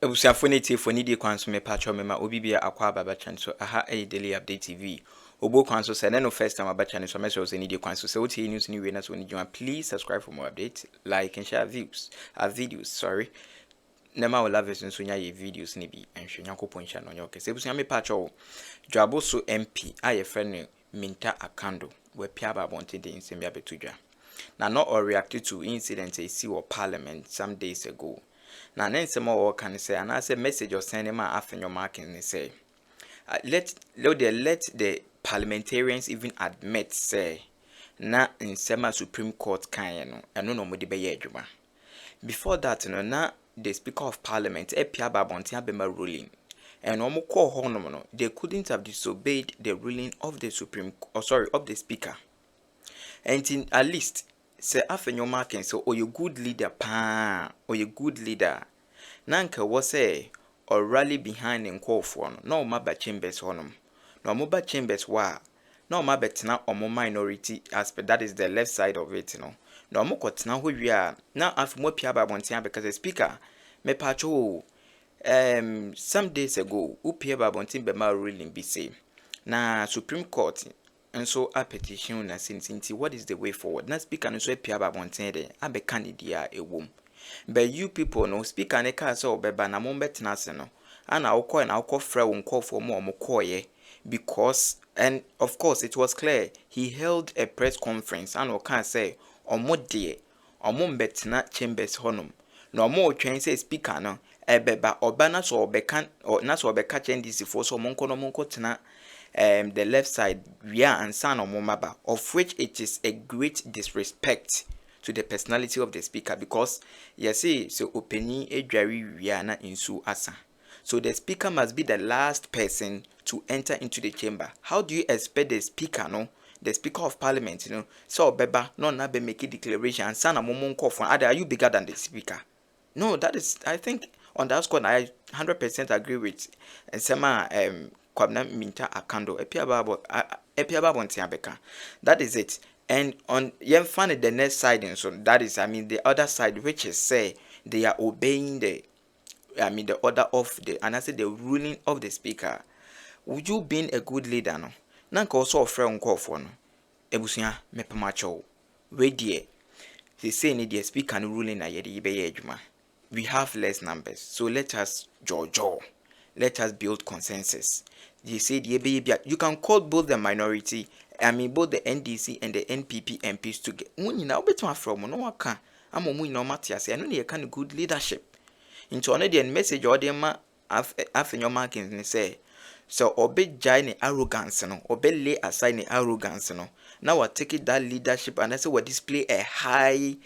Ebusiafo for need kwan so me patcho me ma obi bia akwa baba chan so aha daily update TV. Obo kwan so say no first time abacha so me so need kwan so say what news ni we na so need you please subscribe for more updates, like and share videos, sorry. Nema will love so nya ye videos ni bi enhwe nyakopon sha no nyoke. Se ebusia me patcho dwabo so MP aye friend Minta Akando we pia ba bonte de nsem bia betudwa. Na no or reacted to incident e see or parliament some days ago. Na nsem o kan say and I say message or send ma Afenyo Markins say let the parliamentarians even admit say na nsema Supreme Court kan no eno no mode be ye adwuma. Before that no na the Speaker of Parliament epia babonte abema ruling and omo call honom no they couldn't have disobeyed the ruling of the of the Speaker. And in at least say Afenyo Markins so you good leader pa or you good leader nanka was say or rally behind and call for no maba chambers honum no moba chambers wa no mabetna omo minority aspect that is the left side of it no mo kotna ho wi na afmo pia ba bontia because the speaker me pacho some days ago upia ba bontin be ma ruling be say na Supreme Court and so a petition na since what is the way forward na speaker no so pia ba bontin de abe candidate a wom. But you people no speaker ne ka so beba na mo betena se no ana wokọ na wokọ fra won call for mo koye because and of course it was clear he held a press conference and o can say omo de omo betena chambers honum na omo twen say speaker no ebeba oba na so obeka na so obeka NDC for so monko no monko tena the left side wia ansa no mo maba of which it is a great disrespect to the personality of the speaker because yes so openi edwari wia na insu asa. So the speaker must be the last person to enter into the chamber. How do you expect the speaker the speaker of parliament so beba no na be make a declaration and sana momon call for are you bigger than the speaker? No, that is I think on that score I 100% agree with Sema Kwabna Minta Akando epiaba bontia beka. That is it. And on find the next side and so that is the other side which is say they are obeying the order of the and I say the ruling of the speaker. Would you being a good leader no? Nanka also offer call for no. Ebusia mepamacho. We dear. They say need the speaker and ruling na yedi be ejuma. We have less numbers. So let us jojo. Let us build consensus. They say you can call both the minority both the NDC and the NPP MPs together. When you now better from no one can. I'm a no Matthias. I know you can good leadership. Into another message or them Afenyo Markins say so obey giant arrogance no obey lay aside arrogance no. Now I take it that leadership and I say we display a high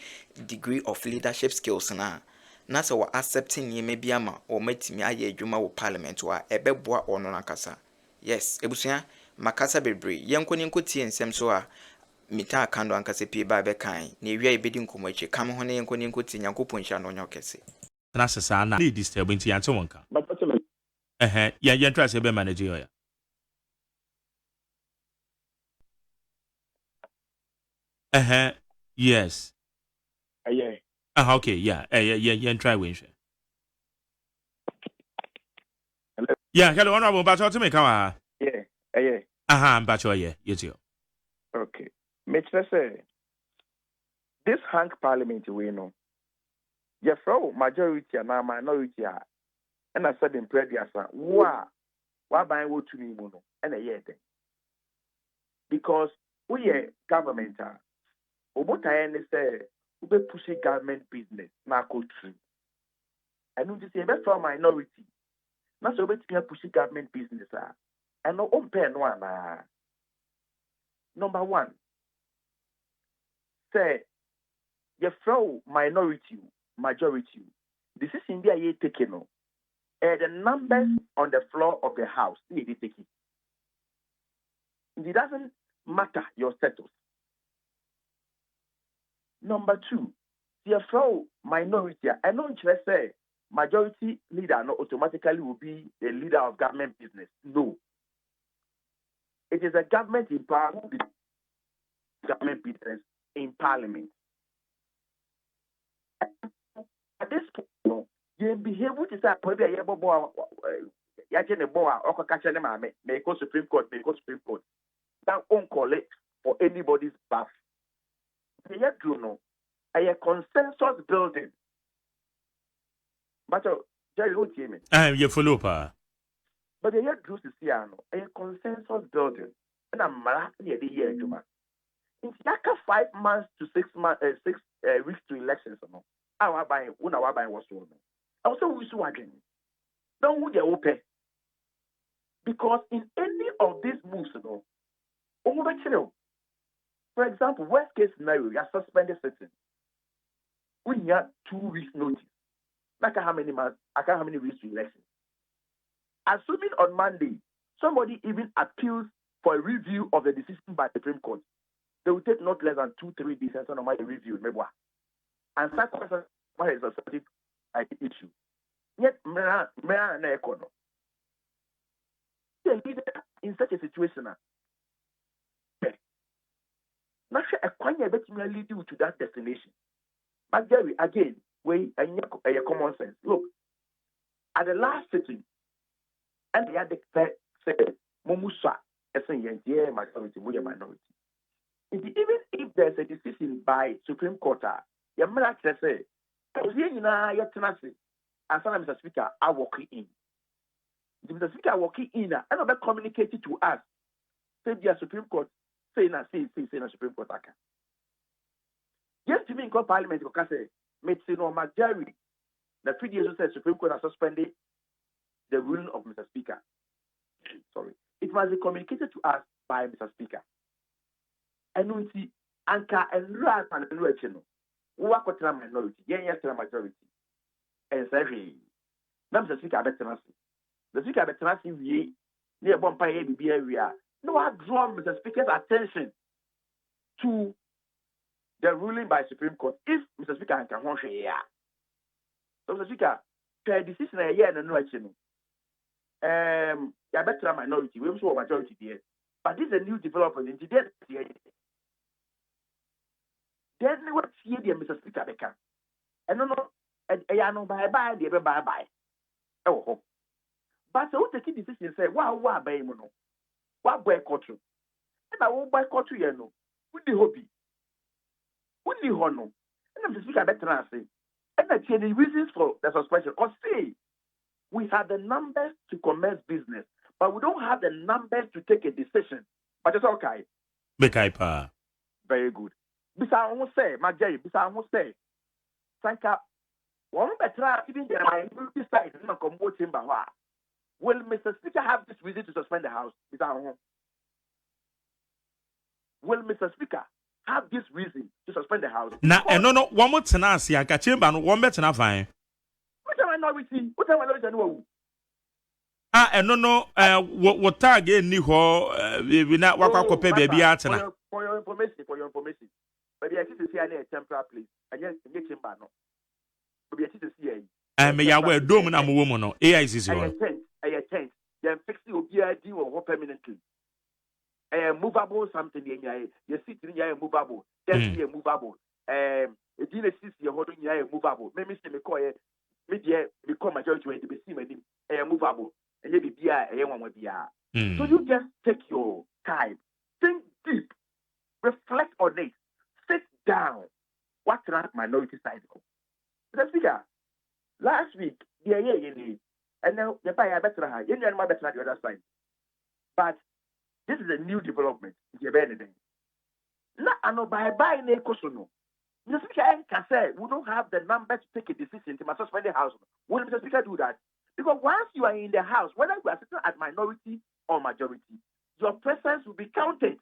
degree of leadership skills na. Na so we accepting ye maybe ama or metimi aye adwuma wo parliament wa ebeboa ono nakasa. Yes, ebusia makasa bebre yenkoni tie nsem so a mita akando ankase pie ba be kan na ewia ebedi nkomo achi kam ho na yenkoni tie nyankopon hia no nyokese na sesa na need disturb nti yante wonka ya try say be manage yo ya yes okay yeah try win share yeah hello honorable but to me come but yeah yes you okay me say this hank parliament we know your flow majority and minority and I said in previous why by what to me mono and a year because we are government obota and say we pushing government business na go through and you say best for minority na so we pushing government business and no open one number one say your flow minority majority decision be a taken the numbers on the floor of the house they take it. It doesn't matter your status. Number two, the flow minority. I don't just say majority leader no automatically will be the leader of government business. No. It is a government in power, government business in parliament. At this point, you behave which is a probably a boy. Yajin a boy or catch any man may go Supreme Court, may go Supreme Court. That won't call it for anybody's bath. Yet, you know, a consensus building. But Jerry, what do you mean? You follow, pa. But the yet drew to see a consensus building. And I'm laughing at the year, Juma. It's like 5 months to 6 months, 6 weeks to elections. No, our buying, when our buying was so. I also wish to again. Don't would you open? Because in any of these moves, no, for example, worst case scenario, you are suspended sitting. We have 2 weeks notice. Like how many months? I can't how many weeks to election. Assuming on Monday, somebody even appeals for a review of the decision by the Supreme Court, they will take not less than 2-3 days and on my review. And such person is a subject issue. Yet, in such a situation, not sure a coin may lead you to that destination. But Jerry, again, we a common sense. Look, at the last sitting, and the other said, Momusa, as a majority, we are minority. Even if there's a decision by Supreme Court, your man say, I was here in a tenacity, and some Mr. Speaker are walking in. The Mr. Speaker walking in, and not communicated to us. Say the Supreme Court, say na Supreme Court. Yes, to me in Parliament, because Medicine Jerry, the 3 years said Supreme Court has suspended the ruling of Mr. Speaker. Sorry. It must be communicated to us by Mr. Speaker. And we see Anka and Ras and Luchino. What minority? Yes, majority. And say, Mr. Speaker, I better not see. The Speaker, I better not see near Bompire BB area. No, I draw Mr. Speaker's attention to the ruling by Supreme Court. If Mr. Speaker can hold here, so Mr. Speaker, the decision a year and no action. I better minority. We also majority here, but this is a new development. In today, then what see the Mr. Speaker become? And no, no, bye, the bye. Oh, but so take the decision say, wow, by mono. What boycott you? And I won't boycott you, no. With the hobby. With the honor. And I'm speaking better say. And I tell the reasons for the suspension. Or say, we have the numbers to commence business, but we don't have the numbers to take a decision. But it's okay. Bekaipa. Very good. Bisa won't say, my Jerry, Bisa won't say. Franka, one better even the minority side not come voting by what? Will Mr. Speaker have this reason to suspend the House? Will Mr. Speaker have this reason to suspend the House? Now, and no, one more tenacity, I catch him, and one better not fine. What am I not with you? What am I not with you? And no, what target Niho, we not walk up baby out for your information. But I see a temporary place, and yes, get him back. But I see I may wear dome and I'm a woman, no, AIC. I attend. Then fix the OBID or permanently. Movable something in your seat in your movable. Then be movable. A dinner seats your holding your movable. Maybe say, McCoy, media become majority when you be seen a movable. And maybe be a one with the So you just take your time, think deep, reflect on it, sit down. What's that minority side? The Speaker, last week, and now the buyer better high. You know, better the other side. But this is a new development. Now, I know by ne kosono. The Speaker can say we don't have the numbers to take a decision to suspend the House. Will Mr. Speaker do that? Because once you are in the House, whether you are sitting at minority or majority, your presence will be counted.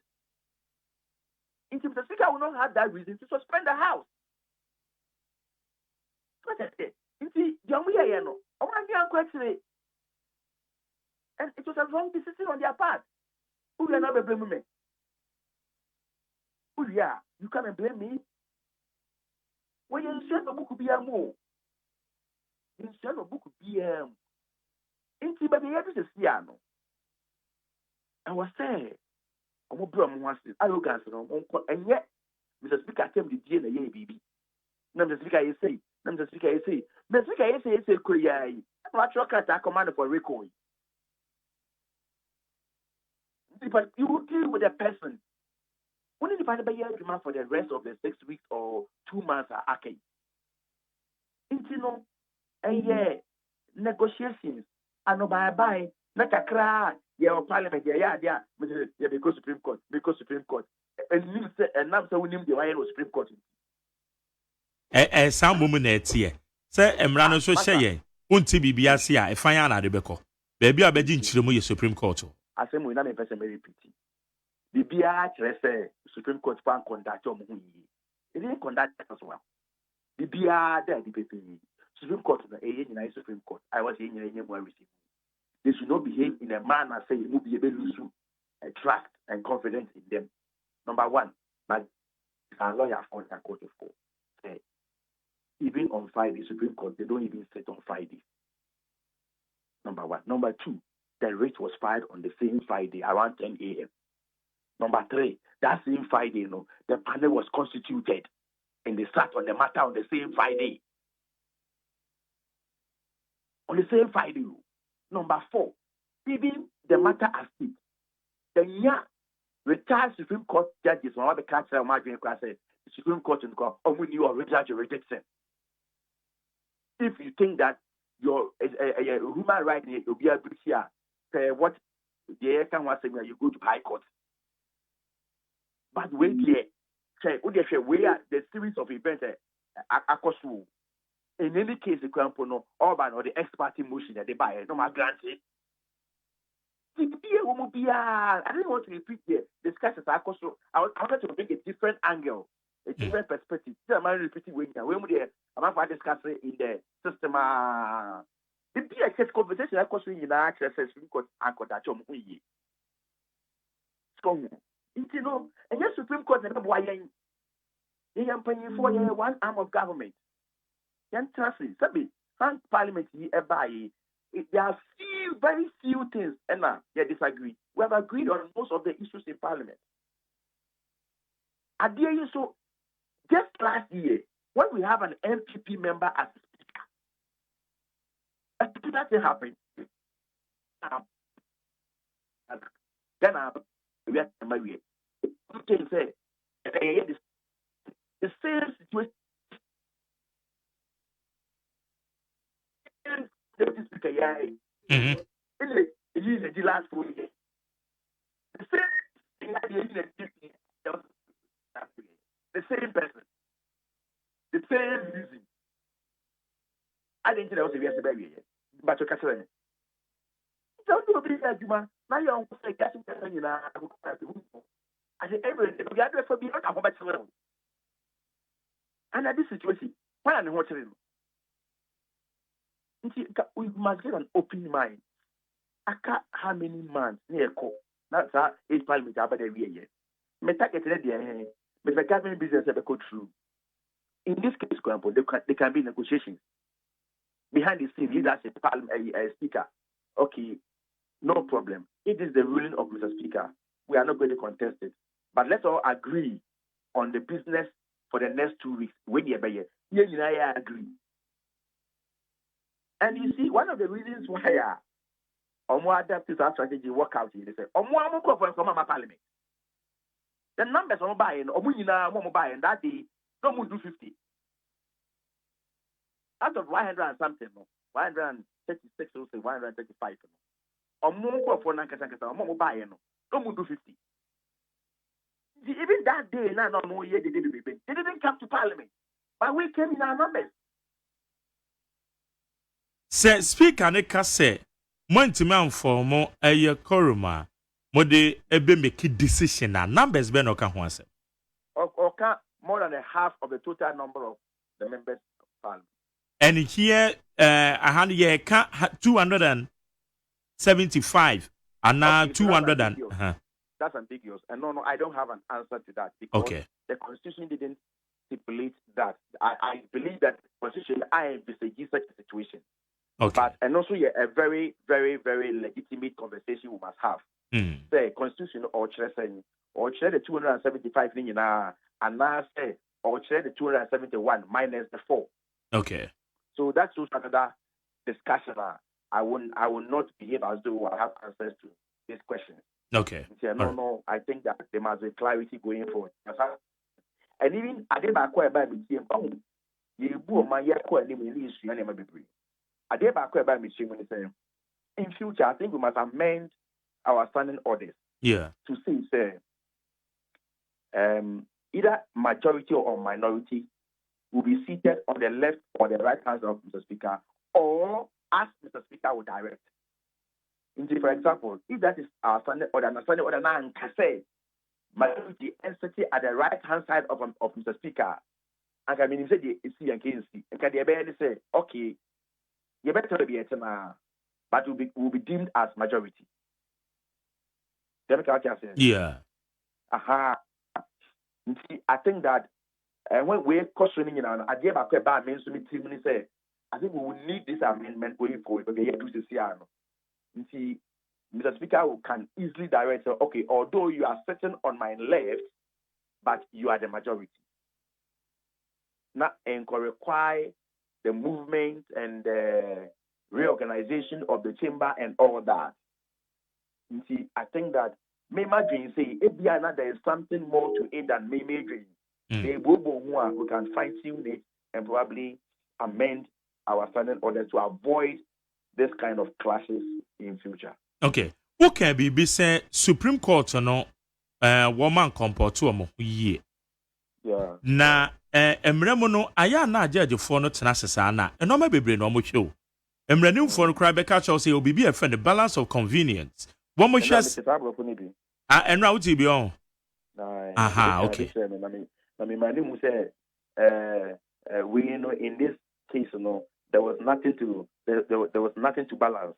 If the Speaker will not have that reason to suspend the House. And it was a wrong decision on their part. Who will not blame me? You come and blame me. When you share the book be a more. You share the book be a Inti baby to see ano. I was saying, I'm a brum once arrogance and yet Mr. Speaker came the DNA baby. Now Mr. Speaker you say Mr. Speaker, say, Mr. Speaker, say, Korea, natural cat command for recall. But you will deal with a person. When you find a year demand for the rest of the 6 weeks or 2 months are okay. You know, and yeah, negotiations and no bye. Not a cry, yeah, Parliament, yeah, because Supreme Court, and you say, and now so we name the Royal Supreme Court. Some woman at here. Say, Emrano so say, unti Bibiasia, a fire and a rebecca. Baby, I begin to Supreme Court. I say, we not a person very pretty. The BR Supreme Court fan conduct on who it didn't conduct as well. The BR there, the Supreme Court, the United Supreme Court. I was in your more receiving. They should not behave in a manner saying you will be able to lose trust and confidence in them. Number one, but our lawyer found a court for. Even on Friday, Supreme Court, they don't even sit on Friday. Number one. Number two, the rate was filed on the same Friday around 10 a.m. Number three, that same Friday, the panel was constituted and they sat on the matter on the same Friday. On the same Friday. Number four, even the matter as it. The retired Supreme Court judges, one of the country of Margin class said, the Supreme Court in court, when you are rejection. If you think that your human right will be able to hear, what the can was saying, you go to High Court. But wait there, where the series of events are in any case, the Crown or the ex party motion that they buy, no matter granted. I didn't want to repeat the discussions. I wanted to bring a different angle, a different perspective. I'm repeating when I'm going to discuss it in the system. The BHS conversation I was in the access Supreme Court and that you know, and yes, Supreme Court never why they are paying for one arm of government. Yan trusting, Parliament there are very few things, and they disagree. We have agreed on most of the issues in Parliament. So just last year, when we have an MPP member as speaker, that thing happened. Then we have to marry. You can say the same situation. The last 4 years. The same the same person, the same reason. I didn't think that was a real baby. But you can't say don't do a big argument. Now you're on the casting. I said, everything we are doing for being not about to. And at this situation, why are you watching? We must get an open mind. I can't how many months near co. That's how 8 Parliament about every year. Me take it there. But the government business ever go through. In this case, example, there can be negotiations behind the scenes. Leaders a speaker. Okay, no problem. It is the ruling of Mr. Speaker. We are not going to contest it. But let's all agree on the business for the next 2 weeks. When you I agree. And you see, one of the reasons why adapted our strategy work out here, they say, from Parliament. The numbers on buying, buying that day, no more do 50. Out of 100 and something, 136 or 135. Or more for Nankasa, more buying, no more do 50. Even that day, no year they didn't come to Parliament. But we came in our numbers. Say speaker ne ka say montimi amformo eye Akroma mo de ebe make decision na numbers be no ka ho asem okay more than a half of the total number of the members of Parliament. And here I had ye ka 275 and now 200 and that's ambiguous. And no, I don't have an answer to that because the Constitution didn't stipulate that. I believe that the Constitution I envisage such a situation. Okay. But and also a very, very, very legitimate conversation we must have. Say Constitution or share the 275 and now say or share the 271 minus the 4. Okay. So that's also another discussion. I will not behave as though I have answers to this question. Okay. No, I think that there must be clarity going forward. And even I did back by me, you boo my year call him in this year, never be free. I did back by me, in future, I think we must amend our standing orders. Yeah. To say, either majority or minority will be seated on the left or the right hand of Mr. Speaker, or as Mr. Speaker will direct. For example, if that is our standing order, now and say majority entity at the right hand side of Mr. Speaker, and I mean, say the C and Kesi, and can they say, okay, you better be a but will be deemed as majority. Yeah. Aha. I think that when we're questioning, I gave a quick bad means to me, say, I think we will need this amendment going forward. But you do see, Mr. Speaker can easily direct, okay, although you are sitting on my left, but you are the majority. Now, and require the movement and the reorganization of the chamber and all that. You see, I think that me imagine say if there is something more to it than me dream. We can fine tune it and probably amend our standing order to avoid this kind of clashes in future. Okay. What can be say Supreme Court woman comport to ye. Yeah. Na emremo no aya na judge for no tena sesa na eno ma bebre no mo show. Emrenim for no cry be catch say obi be a friend the balance of convenience. One more shares. Enra uti bi on. Aha, okay. I mean, my name say we in this case there was nothing to balance.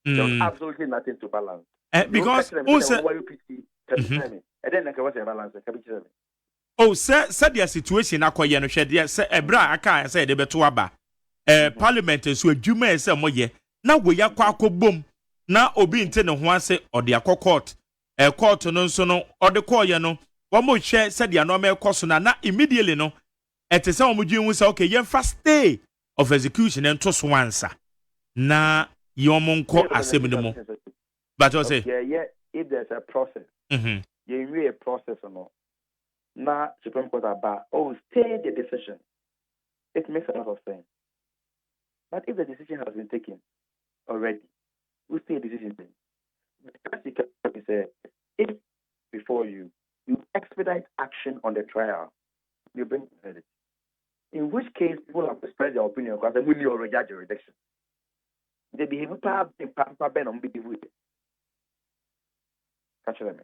There was absolutely nothing to balance. Because also said the situation akoye no hwede say ebra aka say de beto aba parliament so adwuma say moye na wo yakwa akobom na obi nte ne ho ase ode akokot court no nso no ode koye no wo mo hwe said the no me koso na immediately no ete say wo mo dwen say okay ye fast stay of execution and to so ansa na yomonko asem ne mo but I say yeah if there's a process you really a process or no. Now, Supreme Court about stay the decision. It makes a lot of sense. But if the decision has been taken already, we stay a decision. Because say, if before you expedite action on the trial, you bring verdict. In which case, people have expressed their opinion because they will already judge jurisdiction. They behave on with it. Catch them.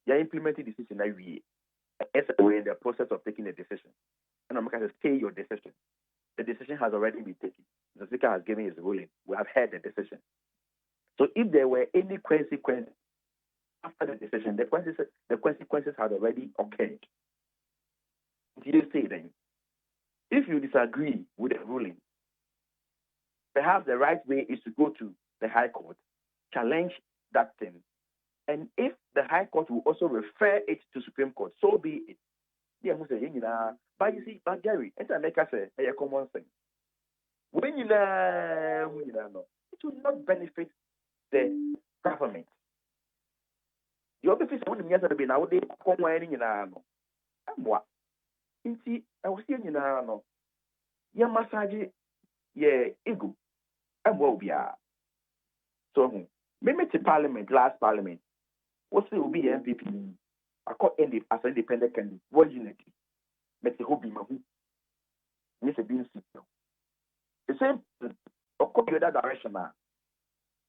They are implementing decision every year. We're in the process of taking a decision. And I'm going to stay your decision. The decision has already been taken. The Speaker has given his ruling. We have heard the decision. So if there were any consequences after the decision, the consequences had already occurred. Do you say then? If you disagree with the ruling, perhaps the right way is to go to the High Court, challenge that thing. And if the High Court will also refer it to Supreme Court, so be it. Yeah, but you see, but Gary, it's a common thing. When you know, it will not benefit the government. The other thing is that now they come wearing and what? See, I was saying yeah, massage, yeah, ego, and what we are. So, maybe to Parliament, last Parliament. What's the be MVP? I call as an independent candidate. What unity? But the hobby, my yes, a being signal. The same, of course, the other direction now.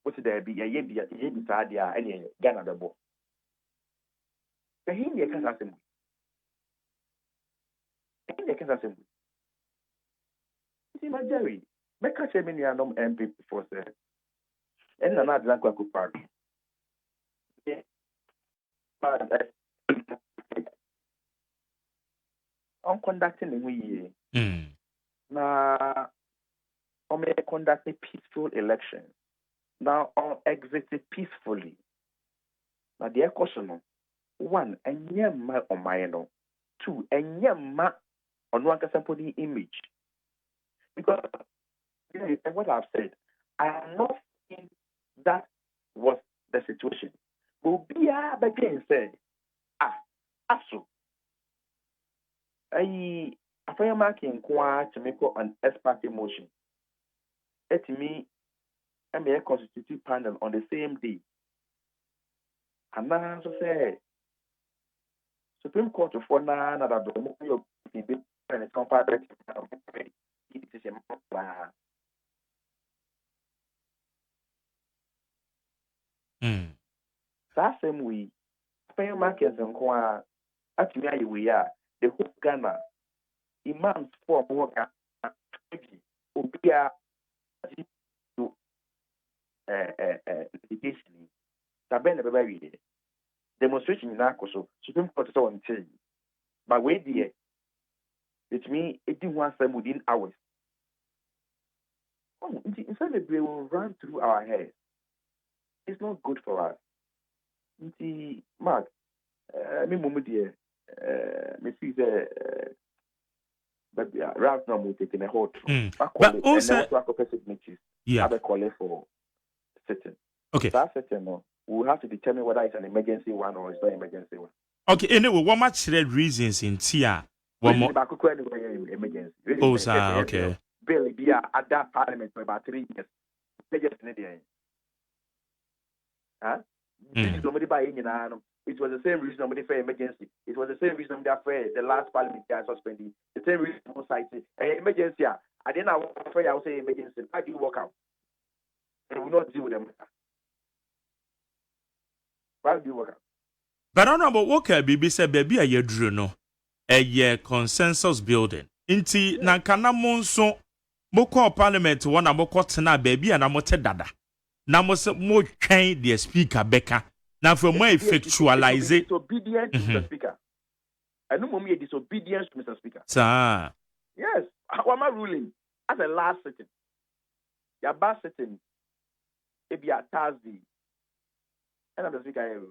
What's there be a year beside the any Ghana the ball? The Hindi can assembly. The Hindi can assembly. See, my Jerry, make a chairman, you are no MP before, sir. And another Zanko Park. On conducting the way, now on conducting peaceful elections. Now on exited peacefully. Now the question: one, and yamma on my no. Two, and yamma on one body image. Because what I've said, I am not saying that was the situation. But be again say, also, Afenyo Markins to make an expert motion. Let me and a constitutive panel on the same day. And now also say Supreme Court of One another and it's comparative. It is a that same way, Afenyo Markins and Kwa actually we are the whole Ghana imams for work Obia to litigation. Tabene Baby demonstration in Akoso, Supreme Court is on telling. But wait, dear, it means 81 within hours. Oh, instead of they will run through our heads. It's not good for us. Mark, me mum dear, me see the but right now we're taking a hold. But also, yeah, I call it for sitting. Okay, that sitting no. We'll have to determine whether it's an emergency one or it's not an emergency one. Okay, anyway, what much reasons in Tia? One more emergency. Oh, sir, okay. Barely be at that parliament for about 3 years. Huh? Somebody by it was the same reason somebody for emergency. It was the same reason that for the last parliament they are suspending. The same reason for citing emergency. I didn't know for I would say emergency. How do you work out? And we will not deal with them. Why do you work out? But I don't know about what can be said, baby, a year drew no. A year consensus building. Inti nankana monso moko parliament one amoko tena baby and amote dada. Na mo se mo train the speaker beka. Na for more effectualize it. Disobedience to Mr. Speaker. I know mommy disobedience to Mr. Speaker. Sir. Yes. How am I ruling? As a last sitting. Your last sitting. It be a Thursday. And I'm the speaker here.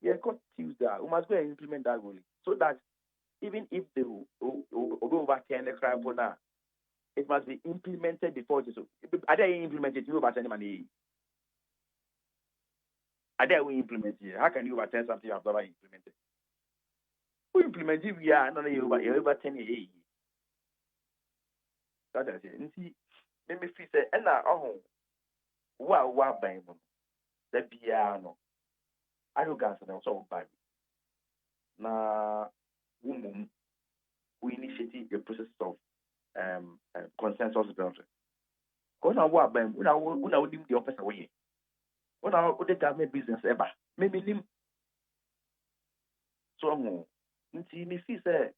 Yeah, got Tuesday. We must go and implement that ruling. So that even if they will overturn the crime for now, it must be implemented before it is. Are they implemented? You overturn money. Are they implement it? How can you overturn something you have never implemented? Who implemented? We are not overturn it. That is it. And see, let me feel say, and now, what by the piano. Arrogance and also bad. Now, we initiated the process of consensus building. Because now what Ben, when I would leave the office away. When I would the government business ever. Maybe him. So me see say,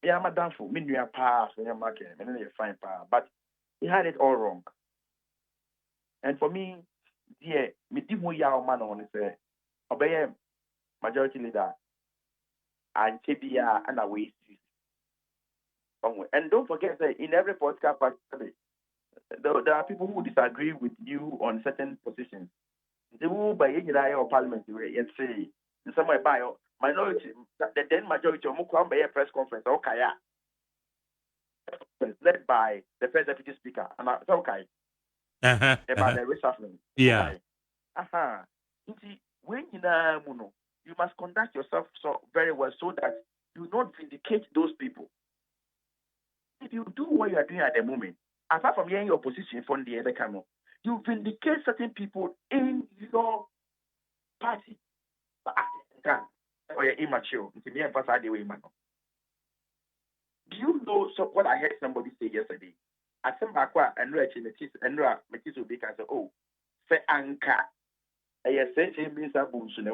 yeah, madam for me new pass when you're marking, and then you fine power. But he had it all wrong. And for me, dear, me did more young man on say, obey majority leader and TBR and away. And don't forget that in every political party, there are people who disagree with you on certain positions. They will by any or parliamentary and say, in some way, by minority, the then majority of Mukwam by a press conference, okay, led by the first deputy speaker, and it's okay. About the reshuffling. Yeah. When you must conduct yourself so very well so that you not vindicate those people. If you do what you are doing at the moment, apart from hearing your position from the other camera, you vindicate certain people in your party. Or you're immature. Do you know what I heard somebody say yesterday? I said, and Metis will be say, oh, say anchor. I said, means a boom soon.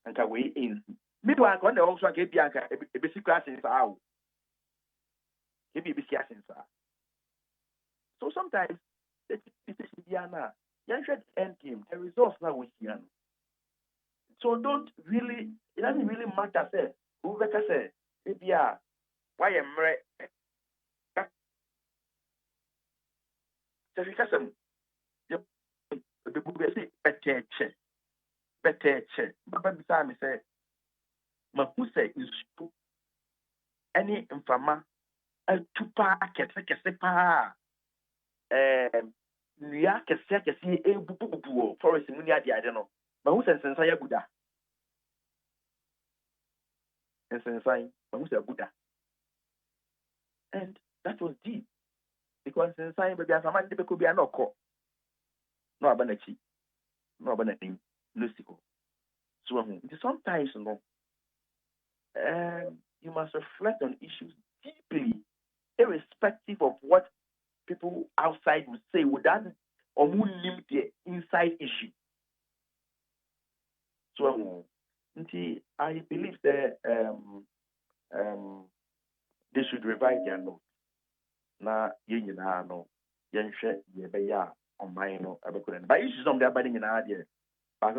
And can we in? Meanwhile, when they also get Bianca, a basic class in our so sometimes the Diana, young end game, the results now with you. So don't really, it doesn't really matter, say, who better say, maybe, why am I? So because the book say, better check. But beside me say, my who say is true. any infama tupa akese pa nia kese ebububu forest mu ni ade no ma hu sensensan ya guda sensensan ma hu se guda and that was deep because sensensan be bia sama ndi be ko bia na okọ no abanachi no abanadin no siko so sometimes no you must reflect on issues deeply, irrespective of what people outside would say, without or limit the inside issue. So, I believe that they should revise their notes. Na yen no yen hwe ye be ya on mine no abekure. But issues on the abading in idea. But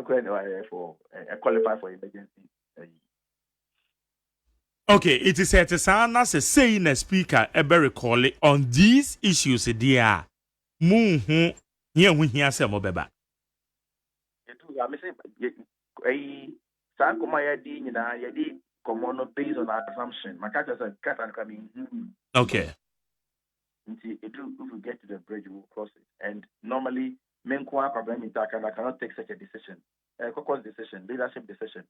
for qualify for emergency. Okay, it is a sana saying a speaker ever recall on these issues dear. Moon here when he has a mobeba. I say Sankoma Yadi, Yadi, Common based on our assumption. My cat said, cat and coming. Okay. If we get to the bridge, we'll cross it. And normally, men problem in Takana cannot take such a decision. A caucus decision, leadership decision.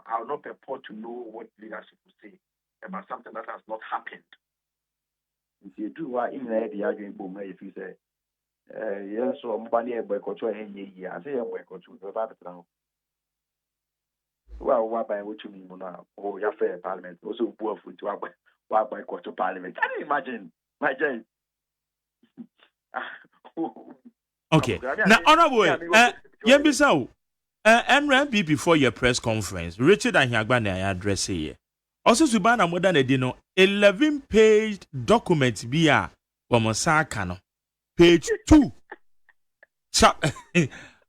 I'll not purport to know what leadership will say about something that has not happened. If you do what in the argument, if you say, yes, so I'm banning a boycott to a year, I say a boycott to the Bible now. Well, what by what you mean now? Oh, your fair parliament also poor food to what boycott to parliament. Can you imagine? My Jane. Okay. Now, honorable, Yambisau. NRMP before your press conference, Richard and Yagbani address here. Also, Subana more than a 11-page document via Wamosakano. Page 2.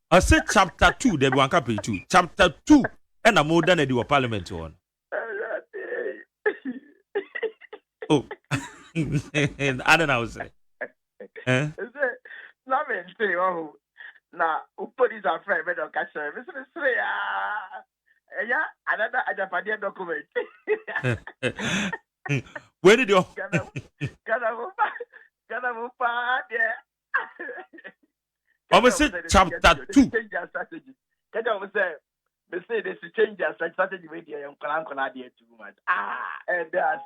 I said chapter 2, the one page 2. Chapter 2, and a more than a parliament one. Oh, I don't know. Say. Now, who put this on friend, but don't catch her. Listen to say, yeah, another Japanese document. Where did you? I say chapter 2. Change their strategy. Can you say, they say they should change their strategy with the young Kalankola too much. And that's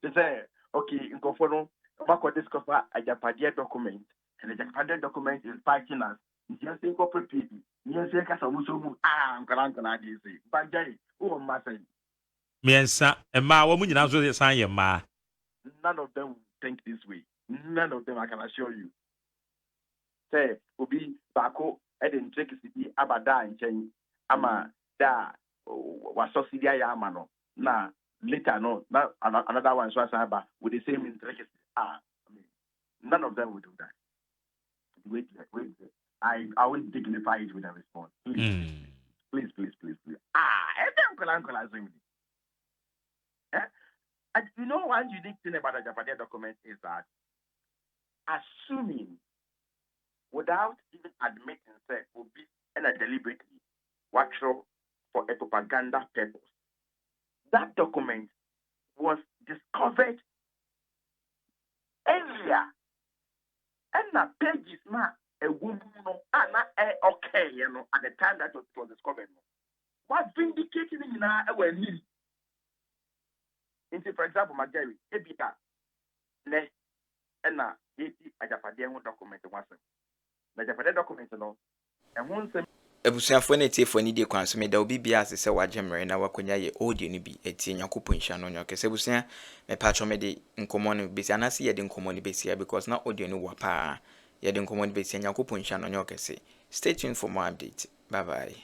they say, okay, in Conforno, back with this cover a Japanese document. And the Japanese document is fighting us. Just say corporate people. Yes, I can't I'm going to say. But Jay, who am I saying? Miensa, and ma, woman, you answer the sign, ma. None of them think this way. None of them, I can assure you. Say, Obi, Bako, Eden Drake City, Abada, and Chen, Ama, Da, was Sosidia Yamano. Now, later, no, another one, Swasaba, with the same interest. None of them will do that. Wait. I will dignify it with a response. Please. You know, one unique thing about the Japanese document is that assuming, without even admitting that will be deliberately watch for a propaganda purpose, that document was discovered earlier. And the pages now a woman okay, you know, at the time that it was discovered. What vindicating in our need? For example, my Jerry, Ebita, ne, and now, a Japanese document was the Japanese document, and once Ebusuafo na tie fo ni de kwan so me da obi bia se wajemre na wakonya ye audio ni bi etie nyakopo nhia no nyoke se busua me patcho me de nkomo no besi anase ye de nkomo no besi because na audio ni wapa ye de nkomo no besi nyakopo nhia no nyoke se stay tuned for more update. Bye bye.